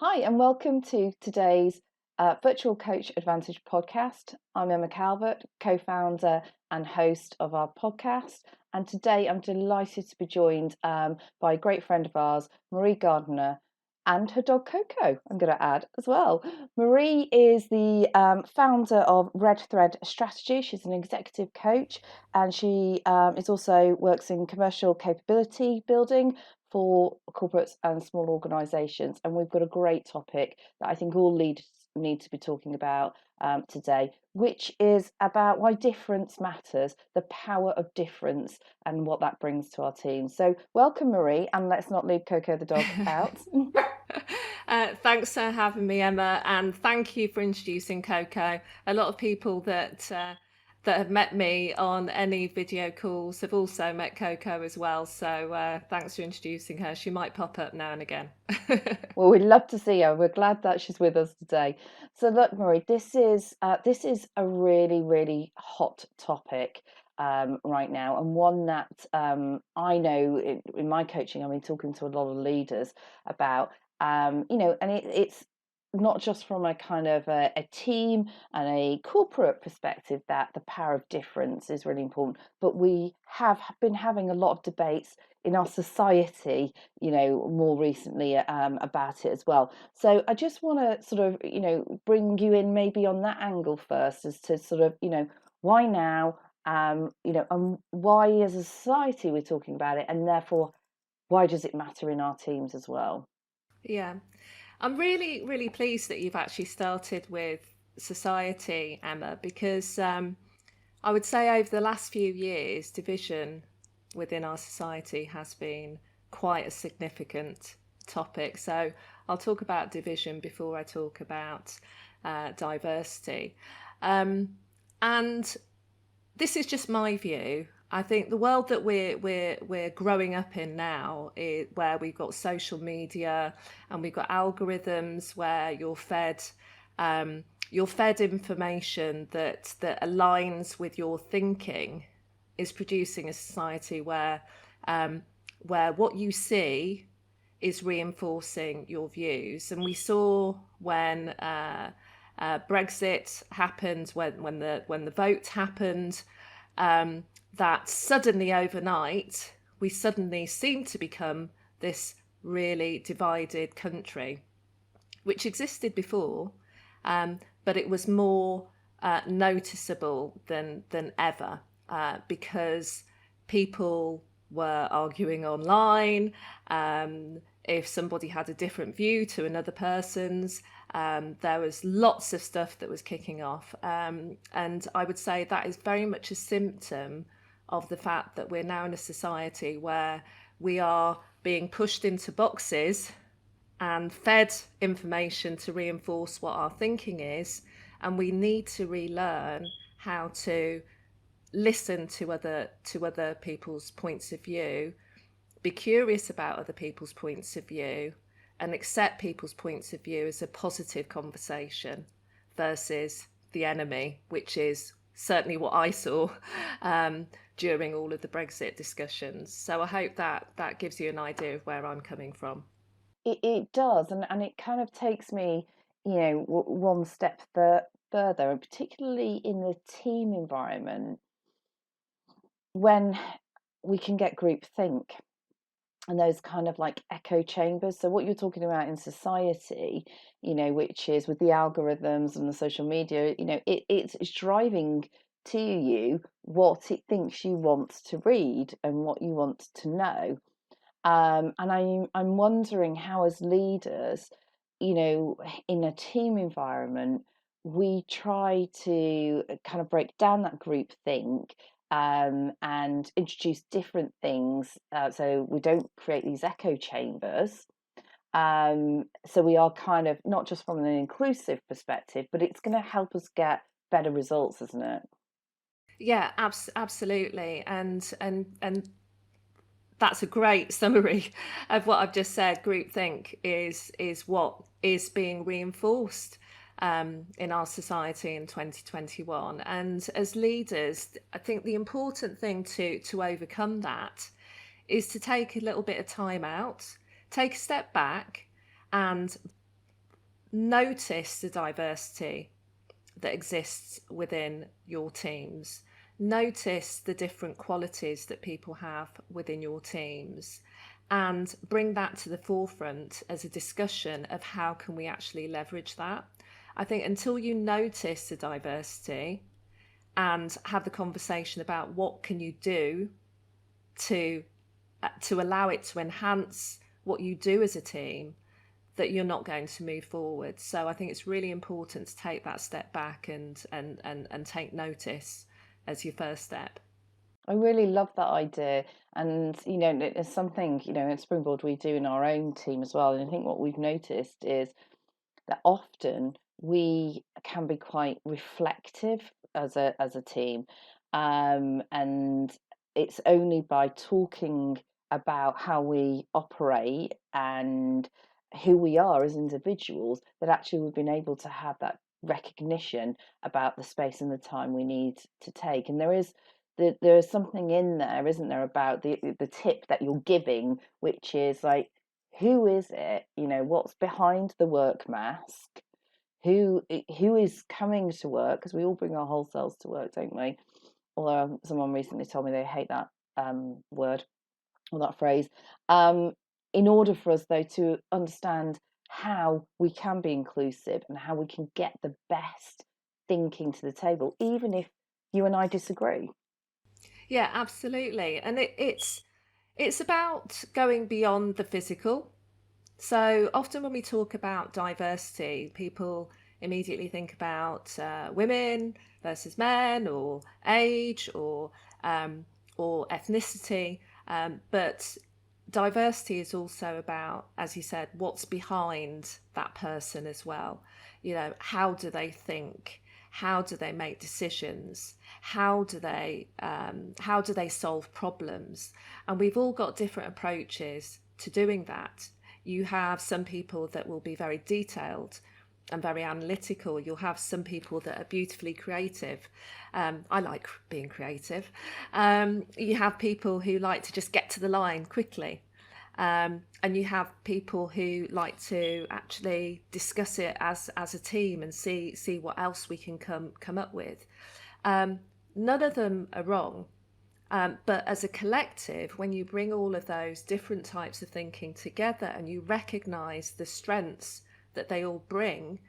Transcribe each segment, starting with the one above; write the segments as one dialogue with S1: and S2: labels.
S1: Hi, and welcome to today's Virtual Coach Advantage podcast. I'm Emma Calvert, co founder and host of our podcast. And today I'm delighted to be joined by a great friend of ours, Marie Gardner, and her dog Coco, I'm going to add as well. Marie is the founder of Red Thread Strategy. She's an executive coach, and she is also works in commercial capability building for corporates and small organisations. And we've got a great topic that I think all leaders need to be talking about today, which is about why difference matters, the power of difference, and what that brings to our team. So welcome, Marie, and let's not leave Coco the dog out.
S2: Thanks for having me, Emma, and thank you for introducing Coco. A lot of people that have met me on any video calls have also met Coco as well. So thanks for introducing her. She might pop up now and again.
S1: Well, we'd love to see her. We're glad that she's with us today. So, look, Marie, this is a really, really hot topic right now, and one that I know in my coaching, I've been talking to a lot of leaders about. And it's not just from a kind of a team and a corporate perspective that the power of difference is really important, but we have been having a lot of debates in our society, more recently about it as well. So I just want to sort of, bring you in maybe on that angle first, as to sort of, why now, and why as a society we're talking about it, and therefore why does it matter in our teams as well?
S2: Yeah, I'm really, really pleased that you've actually started with society, Emma, because I would say over the last few years, division within our society has been quite a significant topic. So I'll talk about division before I talk about diversity. And this is just my view. I think the world that we're growing up in now, where we've got social media and we've got algorithms where you're fed information that aligns with your thinking, is producing a society where what you see is reinforcing your views. And we saw when Brexit happened, when the vote happened, that suddenly overnight we suddenly seemed to become this really divided country, which existed before, but it was more noticeable than ever, because people were arguing online. If somebody had a different view to another person's, there was lots of stuff that was kicking off. And I would say that is very much a symptom of the fact that we're now in a society where we are being pushed into boxes and fed information to reinforce what our thinking is, and we need to relearn how to listen to other people's points of view, be curious about other people's points of view, and accept people's points of view as a positive conversation versus the enemy, which is certainly what I saw during all of the Brexit discussions. So I hope that gives you an idea of where I'm coming from.
S1: It does, and it kind of takes me, one step further, and particularly in the team environment, when we can get groupthink and those kind of like echo chambers. So what you're talking about in society, which is with the algorithms and the social media, it's driving to you what it thinks you want to read and what you want to know. And I'm wondering how, as leaders, in a team environment, we try to kind of break down that group think, and introduce different things, so we don't create these echo chambers. So we are kind of not just from an inclusive perspective, but it's going to help us get better results, isn't it?
S2: Yeah, absolutely, and that's a great summary of what I've just said. Groupthink is what is being reinforced in our society in 2021. And as leaders, I think the important thing to overcome that is to take a little bit of time out, take a step back, and notice the diversity that exists within your teams. Notice the different qualities that people have within your teams, and bring that to the forefront as a discussion of how can we actually leverage that. I think until you notice the diversity and have the conversation about what can you do to allow it to enhance what you do as a team, that you're not going to move forward. So I think it's really important to take that step back and take notice as your first step.
S1: I really love that idea. And, it's something, at Springboard we do in our own team as well. And I think what we've noticed is that often we can be quite reflective as a team. And it's only by talking about how we operate and who we are as individuals that actually we've been able to have that recognition about the space and the time we need to take. And there is something in there, isn't there, about the tip that you're giving, which is like, who is it? What's behind the work mask? Who is coming to work? Because we all bring our whole selves to work, don't we? Although someone recently told me they hate that word or that phrase. In order for us, though, to understand how we can be inclusive and how we can get the best thinking to the table, even if you and I disagree.
S2: Yeah, absolutely. And it's about going beyond the physical. So often when we talk about diversity, people immediately think about women versus men, or age, or ethnicity. But diversity is also about, as you said, what's behind that person as well. How do they think? How do they make decisions? How do they solve problems? And we've all got different approaches to doing that. You have some people that will be very detailed and very analytical. You'll have some people that are beautifully creative. I like being creative. You have people who like to just get to the line quickly. And you have people who like to actually discuss it as a team and see what else we can come up with. None of them are wrong. But as a collective, when you bring all of those different types of thinking together and you recognise the strengths that they all bring,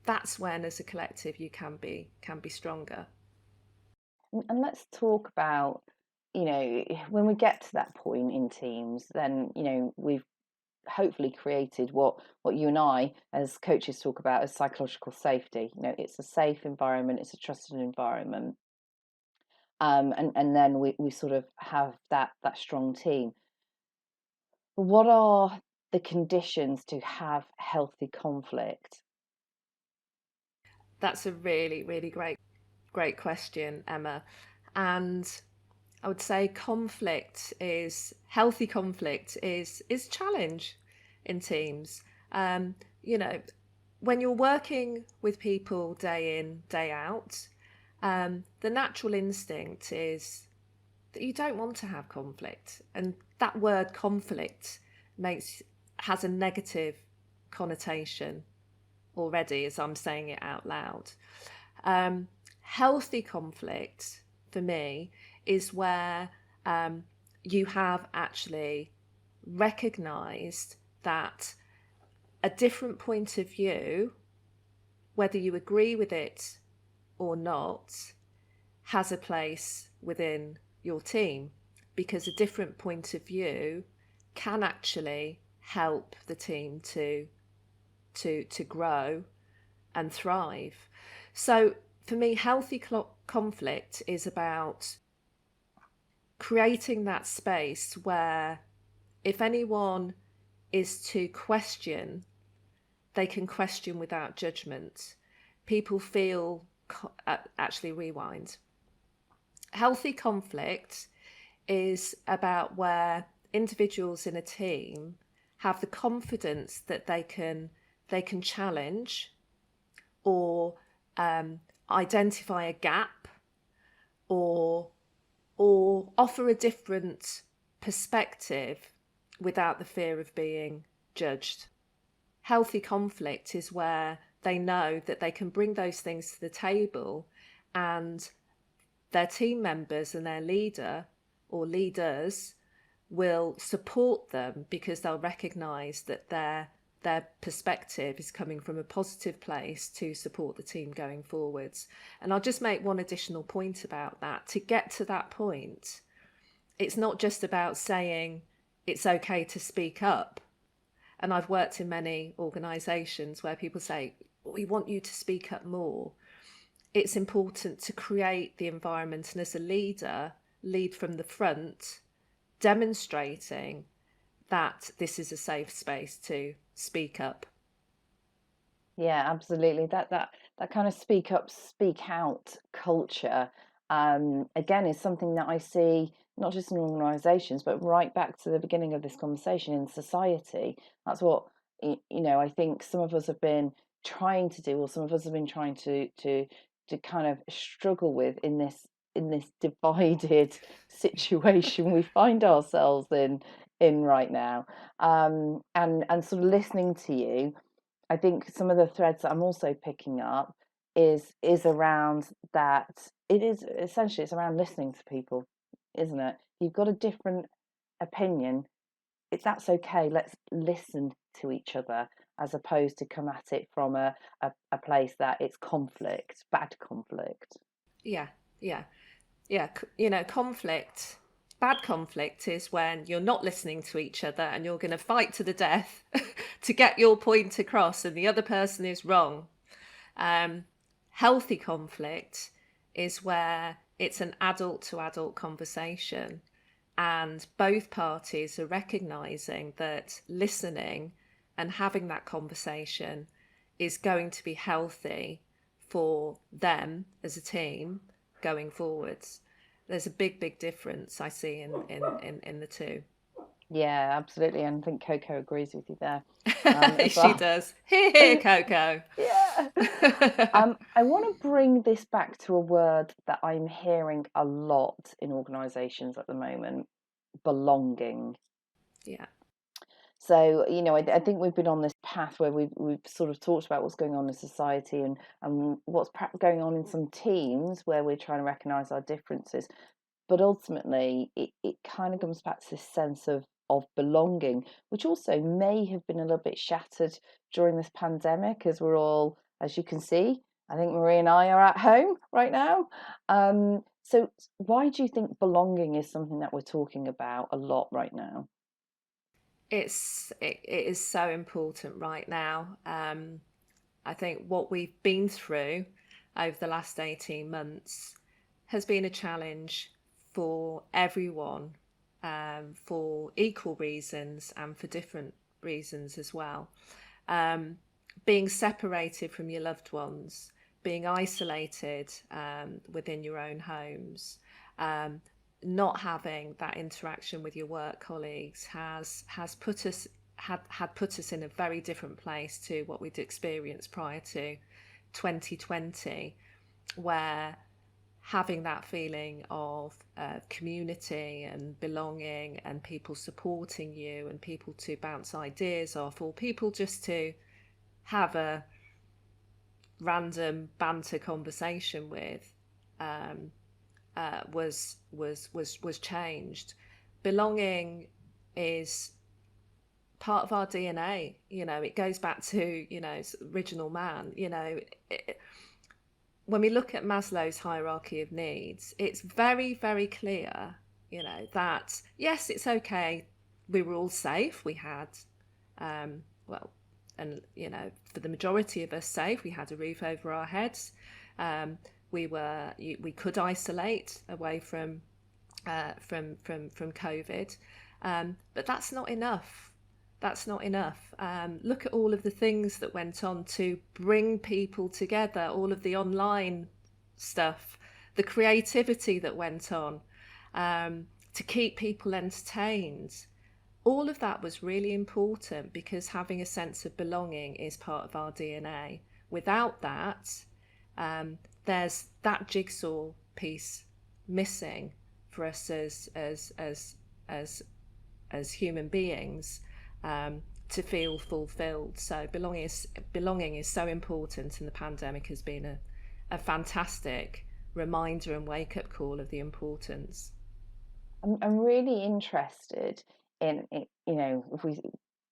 S2: that's when, as a collective, you can be stronger.
S1: And let's talk about, when we get to that point in teams, then, we've hopefully created what you and I as coaches talk about as psychological safety. It's a safe environment, it's a trusted environment. And then we sort of have that strong team. What are the conditions to have healthy conflict?
S2: That's a really, really great question, Emma. And I would say healthy conflict is challenge in teams. When you're working with people day in, day out, the natural instinct is that you don't want to have conflict. And that word conflict has a negative connotation already as I'm saying it out loud. Healthy conflict for me is where you have actually recognised that a different point of view, whether you agree with it or not, has a place within your team, because a different point of view can actually help the team to grow and thrive. So for me, healthy conflict is about creating that space where if anyone is to question, they can question without judgment. People feel, actually rewind. Healthy conflict is about where individuals in a team have the confidence that they can challenge or identify a gap or offer a different perspective without the fear of being judged. Healthy conflict is where they know that they can bring those things to the table, and their team members and their leader or leaders will support them because they'll recognise that their perspective is coming from a positive place to support the team going forwards. And I'll just make one additional point about that. To get to that point, it's not just about saying it's okay to speak up. And I've worked in many organisations where people say, we want you to speak up more. It's important to create the environment, and as a leader, lead from the front, demonstrating that this is a safe space to speak up.
S1: Yeah, absolutely. That kind of speak up, speak out culture, again, is something that I see not just in organisations, but right back to the beginning of this conversation in society. That's what I think some of us have been trying to do, or some of us have been trying to kind of struggle with in this divided situation we find ourselves in right now. And sort of listening to you, I think some of the threads that I'm also picking up is around that. It is essentially, it's around listening to people, isn't it? You've got a different opinion. That's okay. Let's listen to each other, as opposed to come at it from a place that it's conflict, bad conflict.
S2: Yeah, yeah, yeah. Conflict, bad conflict is when you're not listening to each other and you're going to fight to the death to get your point across, and the other person is wrong. Healthy conflict is where it's an adult to adult conversation, and both parties are recognizing that listening and having that conversation is going to be healthy for them as a team going forwards. There's a big difference I see in the two.
S1: Yeah, absolutely. And I think Coco agrees with you there.
S2: She does. Here, Coco.
S1: Yeah. I want to bring this back to a word that I'm hearing a lot in organisations at the moment: belonging.
S2: Yeah.
S1: So, I think we've been on this path where we've sort of talked about what's going on in society, and what's perhaps going on in some teams where we're trying to recognise our differences. But ultimately, it kind of comes back to this sense of belonging, which also may have been a little bit shattered during this pandemic, as we're all, as you can see, I think Marie and I are at home right now. So why do you think belonging is something that we're talking about a lot right now?
S2: It is so important right now. I think what we've been through over the last 18 months has been a challenge for everyone, for equal reasons and for different reasons as well. Being separated from your loved ones, being isolated within your own homes, not having that interaction with your work colleagues has put us had put us in a very different place to what we'd experienced prior to 2020, where having that feeling of community and belonging and people supporting you and people to bounce ideas off, or people just to have a random banter conversation with, was changed. Belonging is part of our DNA. It goes back to original man. When we look at Maslow's hierarchy of needs, it's very, very clear, that yes, it's okay. We were all safe. We had, for the majority of us, safe. We had a roof over our heads. We could isolate away from COVID, but that's not enough. That's not enough. Look at all of the things that went on to bring people together, all of the online stuff, the creativity that went on, to keep people entertained. All of that was really important, because having a sense of belonging is part of our DNA. Without that, there's that jigsaw piece missing for us as human beings. to feel fulfilled. So belonging is so important, and the pandemic has been a fantastic reminder and wake-up call of the importance.
S1: I'm really interested in it, if we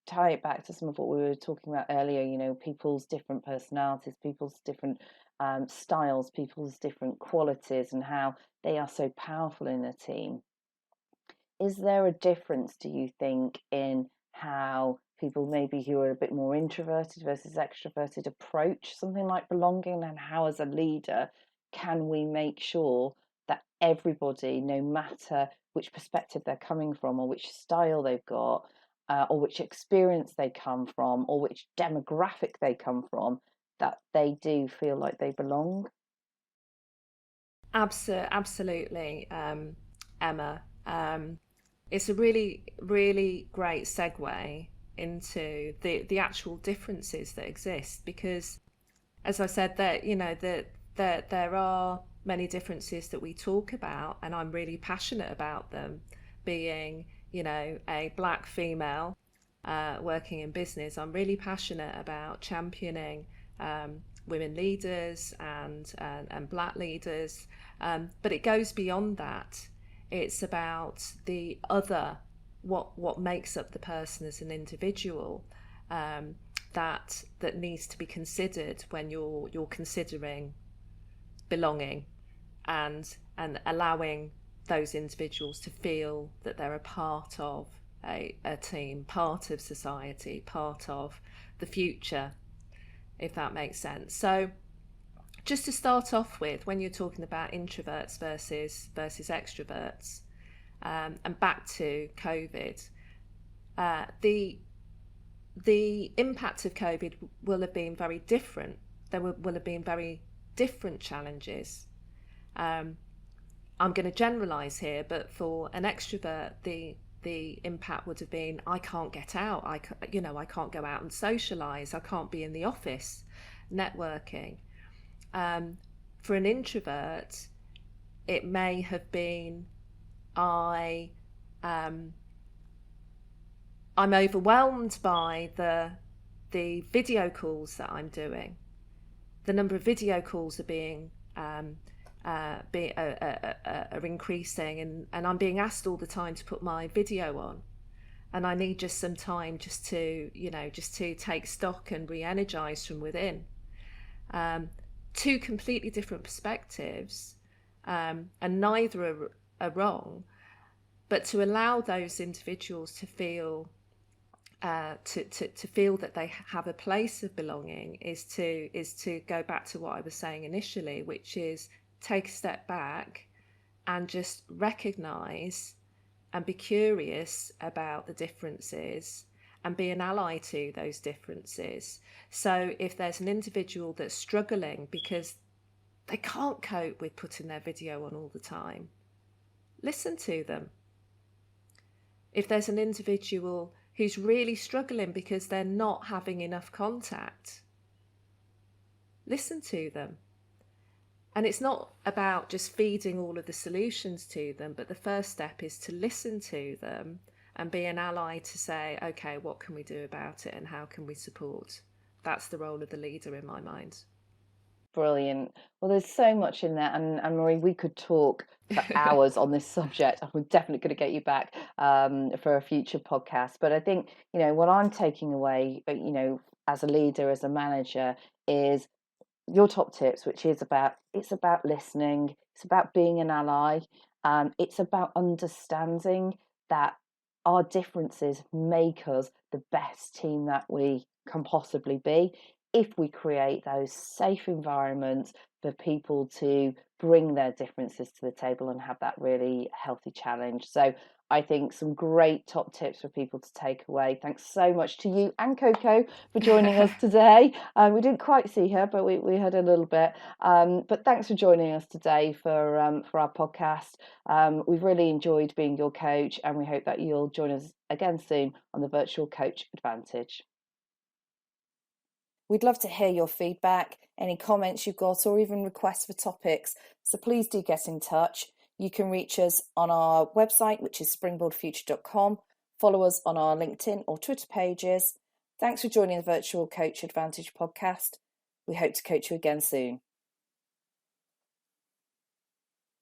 S1: tie it back to some of what we were talking about earlier, people's different personalities, people's different styles, people's different qualities, and how they are so powerful in a team. Is there a difference, do you think, in how people maybe who are a bit more introverted versus extroverted approach something like belonging, and how, as a leader, can we make sure that everybody, no matter which perspective they're coming from, or which style they've got, or which experience they come from, or which demographic they come from, that they do feel like they belong?
S2: Absolutely, Emma. It's a really, really great segue into the actual differences that exist, because, as I said, that there are many differences that we talk about, and I'm really passionate about them. Being, a black female working in business, I'm really passionate about championing women leaders and black leaders. But it goes beyond that. It's about the other, what makes up the person as an individual, that needs to be considered when you're considering belonging, and allowing those individuals to feel that they're a part of a team, part of society, part of the future, if that makes sense. So just to start off with, when you're talking about introverts versus extroverts, and back to COVID, the impact of COVID will have been very different. There will have been very different challenges. I'm going to generalize here, but for an extrovert, the impact would have been, I can't get out. I can't go out and socialize. I can't be in the office networking. For an introvert, it may have been, I'm overwhelmed by the video calls that I'm doing. The number of video calls are are increasing, and I'm being asked all the time to put my video on, and I need just some time just to take stock and re-energize from within. Two completely different perspectives, and neither are wrong, but to allow those individuals to feel to feel that they have a place of belonging is to go back to what I was saying initially, which is take a step back and just recognize and be curious about the differences and be an ally to those differences. So if there's an individual that's struggling because they can't cope with putting their video on all the time, listen to them. If there's an individual who's really struggling because they're not having enough contact, listen to them. And it's not about just feeding all of the solutions to them, but the first step is to listen to them and be an ally to say, okay, what can we do about it and how can we support? That's the role of the leader in my mind.
S1: Brilliant. Well, there's so much in there, and Marie, we could talk for hours on this subject. I'm definitely going to get you back for a future podcast. But I think, what I'm taking away, as a leader, as a manager, is your top tips, which is it's about listening, it's about being an ally, it's about understanding that our differences make us the best team that we can possibly be if we create those safe environments for people to bring their differences to the table and have that really healthy challenge. So I think some great top tips for people to take away. Thanks so much to you and Coco for joining us today. We didn't quite see her, but we heard a little bit. But thanks for joining us today for our podcast. We've really enjoyed being your coach, and we hope that you'll join us again soon on the Virtual Coach Advantage. We'd love to hear your feedback, any comments you've got, or even requests for topics. So please do get in touch. You can reach us on our website, which is springboardfuture.com. Follow us on our LinkedIn or Twitter pages. Thanks for joining the Virtual Coach Advantage podcast. We hope to coach you again soon.